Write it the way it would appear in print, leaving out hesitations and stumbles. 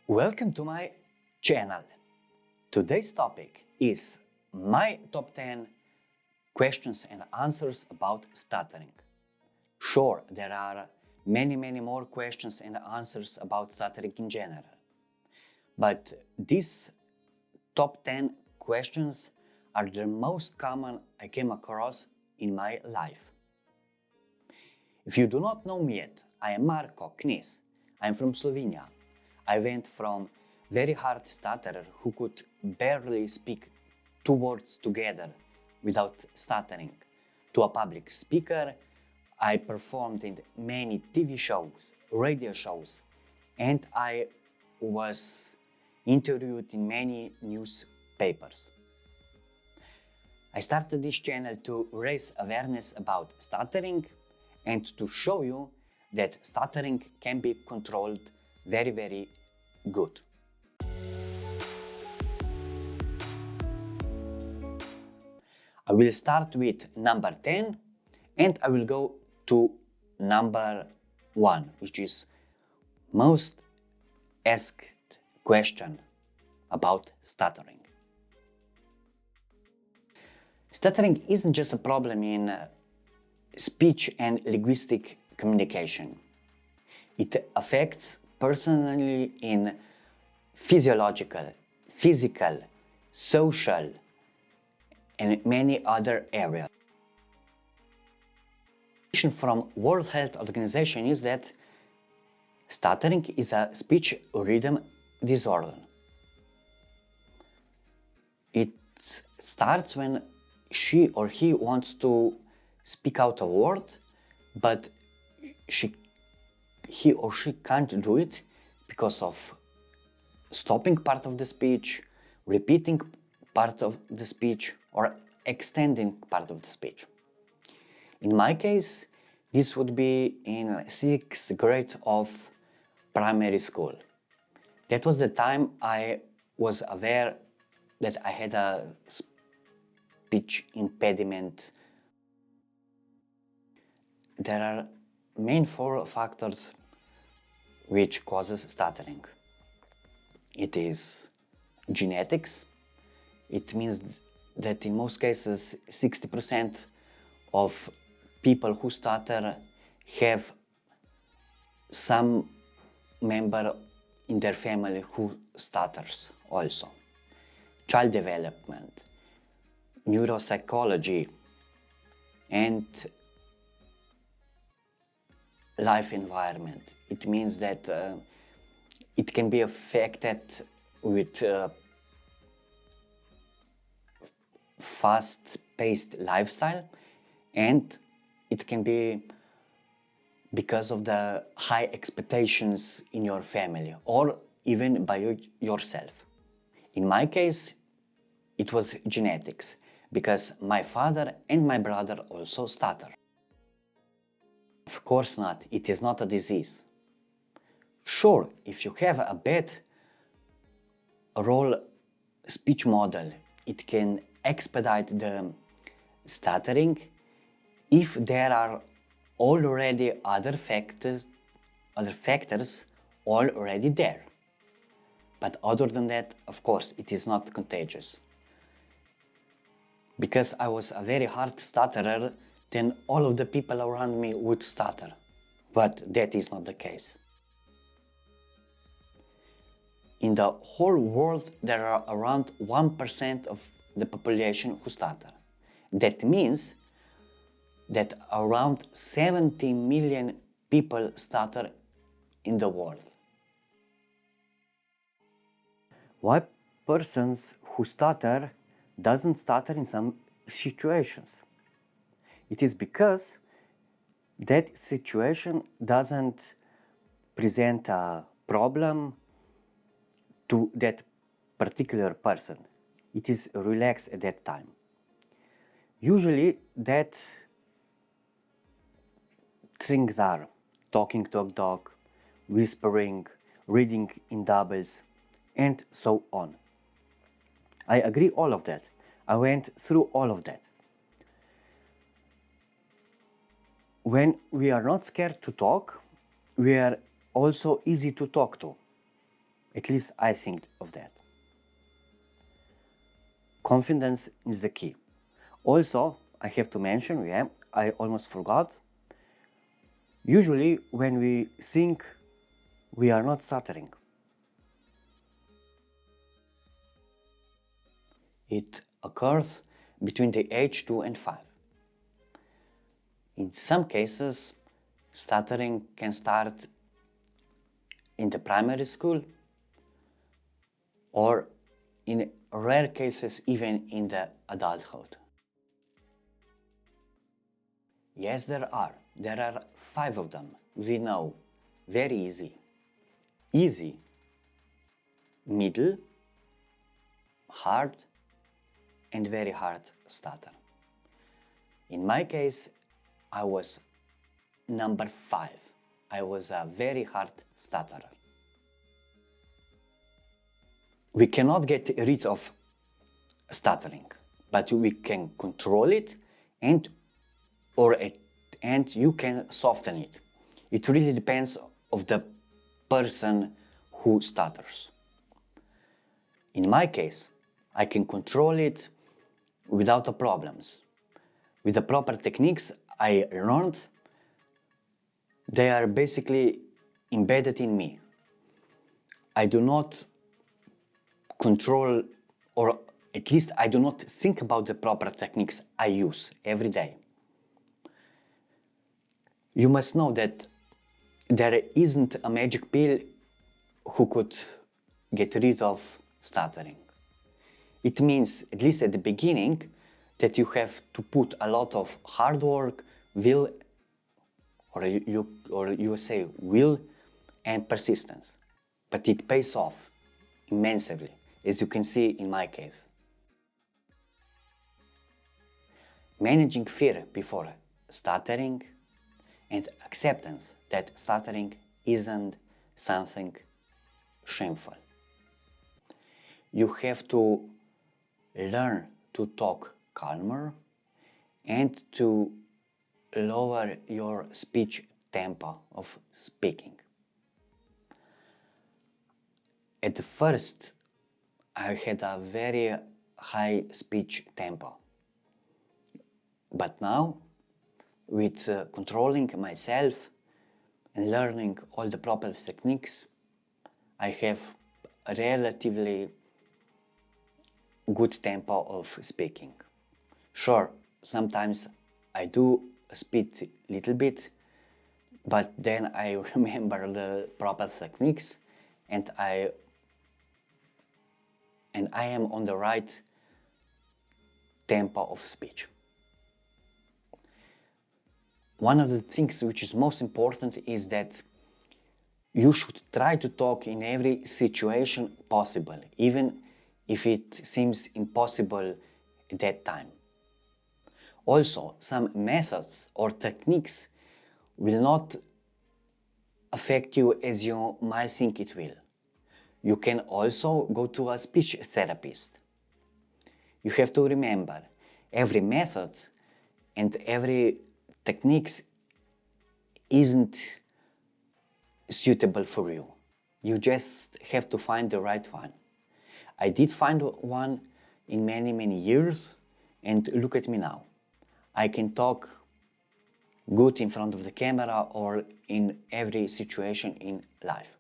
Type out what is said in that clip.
Welcome to my channel. Today's topic is my top 10 questions and answers about stuttering. Sure, there are many more questions and answers about stuttering in general, but these top 10 questions are the most common I came across in my life. If you do not know me yet, I am Marko Knis. I am from Slovenia. I went from very hard stutterer who could barely speak two words together without stuttering to a public speaker. I performed in many TV shows, radio shows, and I was interviewed in many newspapers. I started this channel to raise awareness about stuttering and to show you that stuttering can be controlled very good. I will start with number 10 and I will go to number 1, which is most asked question about stuttering. Stuttering isn't just a problem in speech and linguistic communication. It affects personally in physiological, physical, social, and many other areas. From World Health Organization is that stuttering is a speech rhythm disorder. It starts when she or he wants to speak out a word, but he or she can't do it because of stopping part of the speech, repeating part of the speech, or extending part of the speech. In my case, this would be in 6th grade of primary school. That was the time I was aware that I had a speech impediment. There are main 4 factors which causes stuttering. It is genetics. It means that in most cases 60% of people who stutter have some member in their family who stutters also. Child development, neuropsychology, and life environment. It means that it can be affected with fast-paced lifestyle, and it can be because of the high expectations in your family or even by yourself. In my case, it was genetics, because my father and my brother also stutter. Of course not, it is not a disease. Sure, if you have a bad role speech model, it can expedite the stuttering if there are already other factors already there. But other than that, of course, it is not contagious. Because I was a very hard stutterer, then all of the people around me would stutter. But that is not the case. In the whole world, there are around 1% of the population who stutter. That means that around 70 million people stutter in the world. Why persons who stutter doesn't stutter in some situations? It is because that situation doesn't present a problem to that particular person. It is relaxed at that time. Usually that things are talking to a dog, whispering, reading in doubles, and so on. I agree all of that. I went through all of that. When we are not scared to talk, we are also easy to talk to. At least I think of that. Confidence is the key. Also, I have to mention, I almost forgot, usually when we think we are not stuttering. It occurs between the age 2 and 5. In some cases, stuttering can start in the primary school, or in rare cases even in the adulthood. Yes, there are 5 of them. We know, very easy. Easy, middle, hard, and very hard stutter. In my case, I was number 5. I was a very hard stutterer. We cannot get rid of stuttering, but we can control it and you can soften it. It really depends of the person who stutters. In my case, I can control it without the problems. With the proper techniques I learned, they are basically embedded in me. I do not control, or at least I do not think about the proper techniques I use every day. You must know that there isn't a magic pill who could get rid of stuttering. It means, at least at the beginning, that you have to put a lot of hard work, will, or you say will and persistence. But it pays off immensely, as you can see in my case. Managing fear before stuttering and acceptance that stuttering isn't something shameful. You have to learn to talk calmer and to lower your speech tempo of speaking. At first, I had a very high speech tempo. But now, with controlling myself and learning all the proper techniques, I have a relatively good tempo of speaking. Sure, sometimes I do speed a little bit, but then I remember the proper techniques and I am on the right tempo of speech. One of the things which is most important is that you should try to talk in every situation possible, even if it seems impossible at that time. Also, some methods or techniques will not affect you as you might think it will. You can also go to a speech therapist. You have to remember, every method and every techniques isn't suitable for you. You just have to find the right one. I did find one in many years, and look at me now. I can talk good in front of the camera or in every situation in life.